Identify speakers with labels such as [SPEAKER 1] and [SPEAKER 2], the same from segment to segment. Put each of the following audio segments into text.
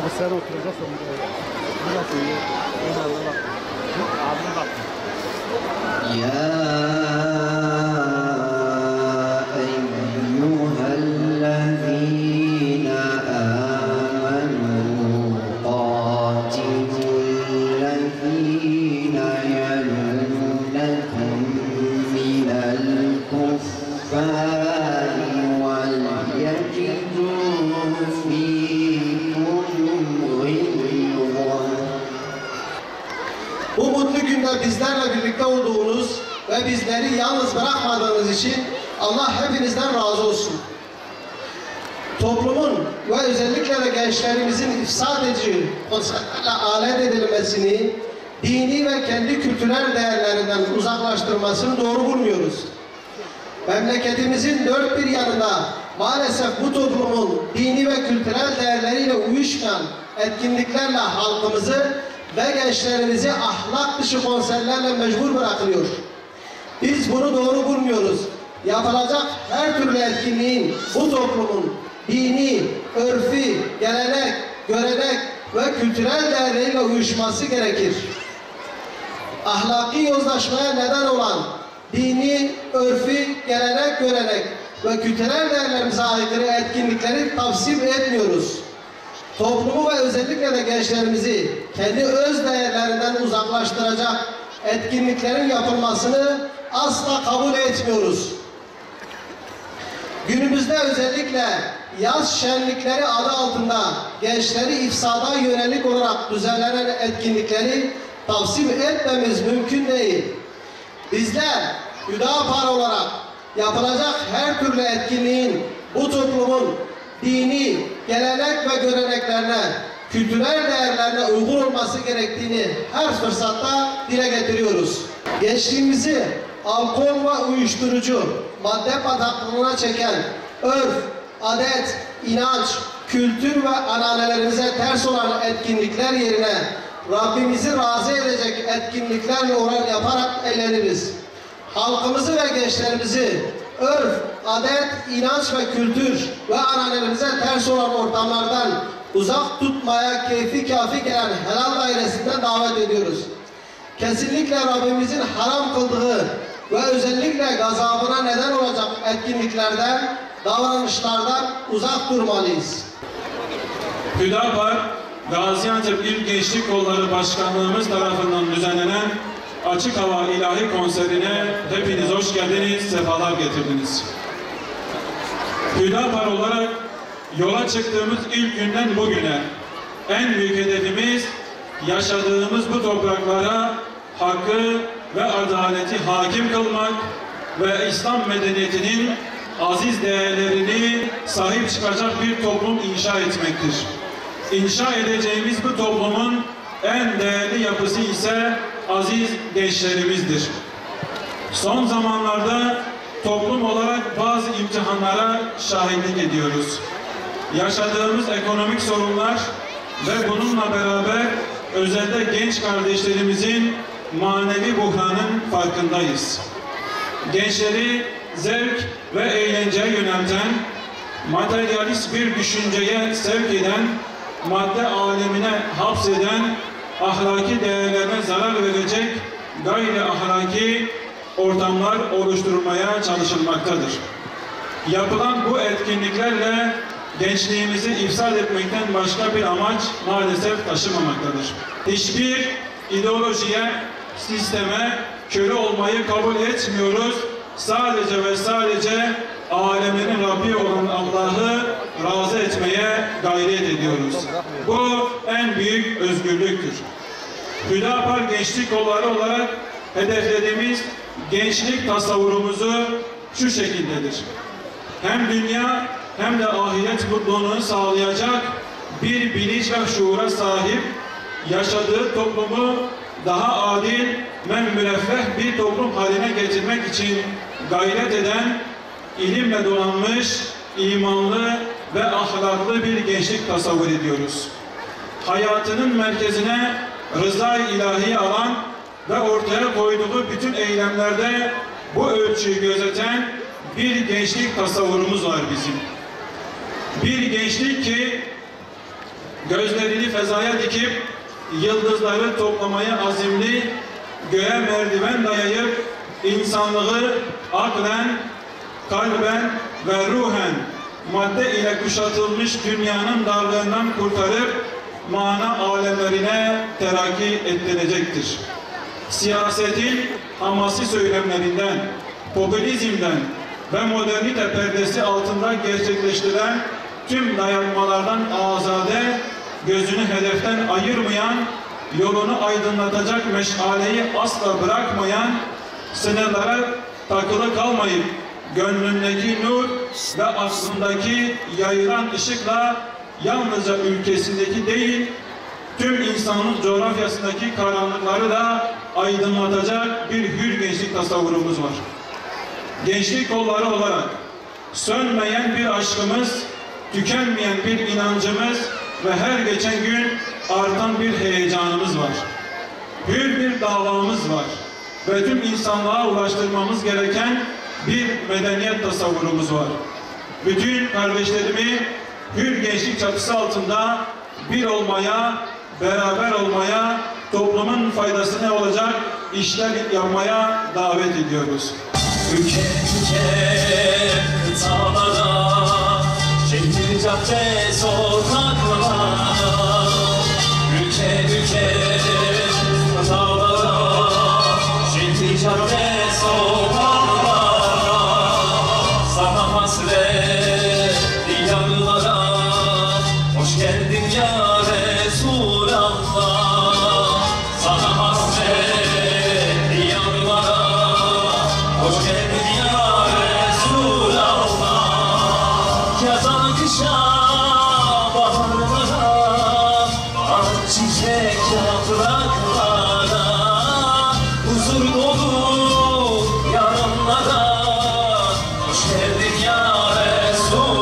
[SPEAKER 1] Abi sen oturacaksın. Burası iyi. Ona bak. Abine bak.
[SPEAKER 2] Ya eyyühellezîne âmenû qâtilullezîne yelûnekum minel kuffâri vel yecidû
[SPEAKER 3] Bu mutlu günde bizlerle birlikte olduğunuz ve bizleri yalnız bırakmadığınız için Allah hepinizden razı olsun. Toplumun ve özellikle de gençlerimizin ifsad edici konserlerle alet edilmesini, dini ve kendi kültürel değerlerinden uzaklaştırmasını doğru bulmuyoruz. Memleketimizin dört bir yanında maalesef bu toplumun dini ve kültürel değerleriyle uyuşmayan etkinliklerle halkımızı ve gençlerimizi ahlak dışı konserlerle mecbur bırakılıyor. Biz bunu doğru bulmuyoruz. Yapılacak her türlü etkinliğin bu toplumun dini, örfi, gelenek, görenek ve kültürel değerleriyle uyuşması gerekir. Ahlaki yozlaşmaya neden olan dini, örfi, gelenek, görenek ve kültürel değerlerimize aykırı etkinlikleri tavsiye etmiyoruz. Toplumu ve özellikle de gençlerimizi kendi öz değerlerinden uzaklaştıracak etkinliklerin yapılmasını asla kabul etmiyoruz. Günümüzde özellikle yaz şenlikleri adı altında gençleri ifsada yönelik olarak düzenlenen etkinlikleri tavsiye etmemiz mümkün değil. Bizler Hüdapar olarak yapılacak her türlü etkinliğin bu toplumun dini, gelenek ve göreneklerine, kültürel değerlerine uygun olması gerektiğini her fırsatta dile getiriyoruz. Gençliğimizi alkol ve uyuşturucu, madde bataklığına çeken örf, adet, inanç, kültür ve ananelerimize ters olan etkinlikler yerine Rabbimizi razı edecek etkinliklerle oran yaparak eğleniriz. Halkımızı ve gençlerimizi örf, adet, inanç ve kültür ve ananelerimize ters olan ortamlardan uzak tutmaya keyfi kafi gelen helal dairesinden davet ediyoruz. Kesinlikle Rabbimizin haram kıldığı ve özellikle gazabına neden olacak etkinliklerden, davranışlardan uzak durmalıyız.
[SPEAKER 4] Hüdapar, Gaziantep İl Gençlik Kolları Başkanlığımız tarafından düzenlenen Açık Hava İlahi Konserine hepiniz hoş geldiniz, sefalar getirdiniz. Hüdapar olarak yola çıktığımız ilk günden bugüne en büyük hedefimiz yaşadığımız bu topraklara hakkı ve adaleti hakim kılmak ve İslam medeniyetinin aziz değerlerini sahip çıkacak bir toplum inşa etmektir. İnşa edeceğimiz bu toplumun en değerli yapısı ise aziz gençlerimizdir. Son zamanlarda toplum olarak bazı imtihanlara şahitlik ediyoruz. Yaşadığımız ekonomik sorunlar ve bununla beraber özellikle genç kardeşlerimizin manevi buhranın farkındayız. Gençleri zevk ve eğlenceye yönelten, materyalist bir düşünceye sevk eden, madde alemine hapseden, ahlaki değerlerine zarar verecek gayri ahlaki ortamlar oluşturulmaya çalışılmaktadır. Yapılan bu etkinliklerle gençliğimizi ifsad etmekten başka bir amaç maalesef taşımamaktadır. Hiçbir ideolojiye, sisteme köle olmayı kabul etmiyoruz. Sadece ve sadece aleminin Rabbi olan Allah'ı razı etmeye gayret ediyoruz. Bu en büyük özgürlüktür. Hüdapar Gençlik Kolları olarak hedeflediğimiz gençlik tasavvurumuzu şu şekildedir. Hem dünya hem de ahiret mutluluğunu sağlayacak bir bilinç ve şuura sahip, yaşadığı toplumu daha adil ve müreffeh bir toplum haline getirmek için gayret eden, ilimle donanmış, imanlı ve ahlaklı bir gençlik tasavvur ediyoruz. hayatının merkezine rıza-i ilahiyi alan ve ortaya koyduğu bütün eylemlerde bu ölçüyü gözeten bir gençlik tasavvurumuz var bizim. Bir gençlik ki gözlerini fezaya dikip yıldızları toplamaya azimli, göğe merdiven dayayıp insanlığı aklen, kalben ve ruhen madde ile kuşatılmış dünyanın darlığından kurtarıp mana alemlerine terakki ettirecektir. Siyasetin hamasi söylemlerinden, popülizmden ve modernite perdesi altında gerçekleştirilen tüm dayatmalardan azade, gözünü hedeften ayırmayan, yolunu aydınlatacak meşaleyi asla bırakmayan, sınırlara takılı kalmayıp gönlündeki nur ve aklındaki yayılan ışıkla yalnızca ülkesindeki değil, tüm insanlık coğrafyasındaki karanlıkları da aydınlatacak bir hür gençlik tasavvurumuz var. Gençlik kolları olarak sönmeyen bir aşkımız, tükenmeyen bir inancımız ve her geçen gün artan bir heyecanımız var. Hür bir davamız var ve tüm insanlığa ulaştırmamız gereken bir medeniyet tasavvurumuz var. Bütün kardeşlerimi hür gençlik çatısı altında bir olmaya, beraber olmaya, toplumun faydasına olacak işler yapmaya davet ediyoruz.
[SPEAKER 5] Ülke kıtalara, şehir cadde sokaklara, ülke kıtalara, şehir cadde sokaklara, sana hasret diyarlara, hoş geldin ya Resulallah, sana hasret diyarlara, hoş geldin ya Resulallah. Yazan kışa, baharlara, at çiçek yapraklara, huzur dolu yarınlara, hoş geldin ya Resulallah.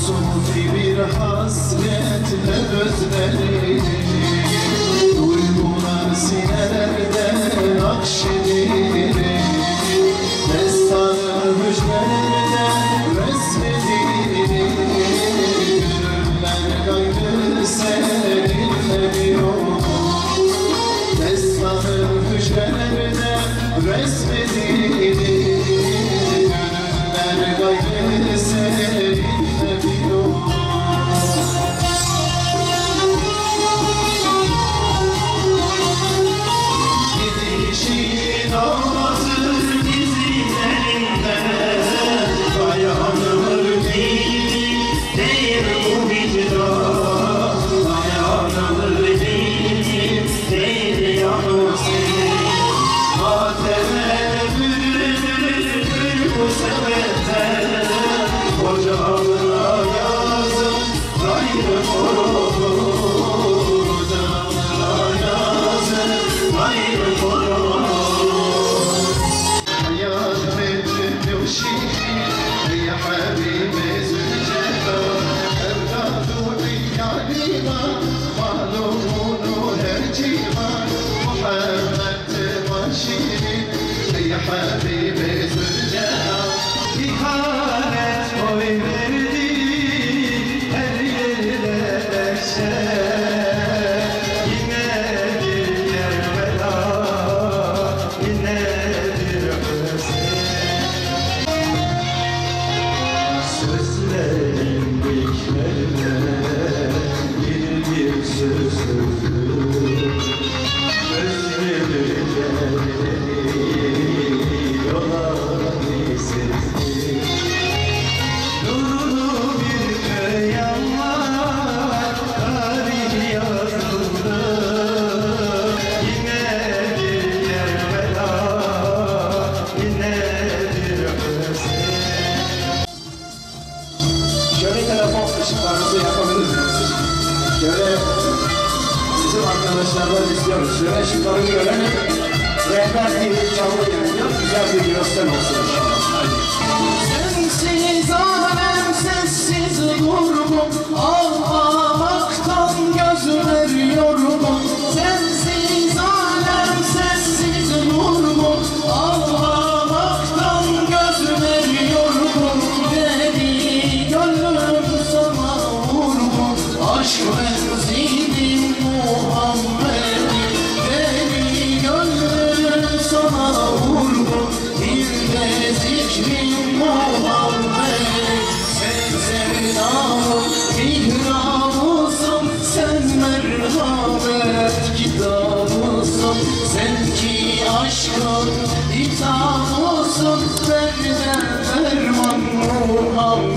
[SPEAKER 6] Sufi bir hasretle gözleri duygular sinelerde nakşedilir. Destanı müjdelerde resmedilir. Gönüller gayrı seninle yok. Destanı müjdelerde resmedilir. Gönüller gayrı seninle yok. Gidişin ağlatır dizlerinde, dayanılır değil, değil bu vicdan. Dayanılır değil, değil yalnız senin. Mateme bürünür bu sebepten, ocağına yazın gayrı korumu. Ocağına yazın gayrı korumu. Ya Mecnun Şirin, ya Habibi Zülcelal, يا حبيبي زرجان
[SPEAKER 5] İhanet koy verdi her yerine dehşet. Yine bir Kerbela, yine bir Hüseyin. Sözlerin beklerler bir söz sözlü.
[SPEAKER 3] Şöyle telefon ışıklarınızı yapabilir misiniz? Şöyle bizim arkadaşlardan istiyoruz. Şöyle ışıkları görelim. Rehber TV canlı yayınlıyor. Güzel bir görsel olsun inşallah. Hadi.
[SPEAKER 5] Sensiz alem sessiz durgun, ağlamaktan gözler yorgun. Sensiz alem sessiz durgun, ağlamaktan gözler yorgun. Deli gönlüm sana vurgun, aşk benzinin Muhammed'i. Deli gönlüm sana vurgun, bir de zikrin Muhammed'i. Sen sevdamım, mihramısın, sen merhamet kitabısın. Sen ki aşkın hitabısın, derde derman Muhammed.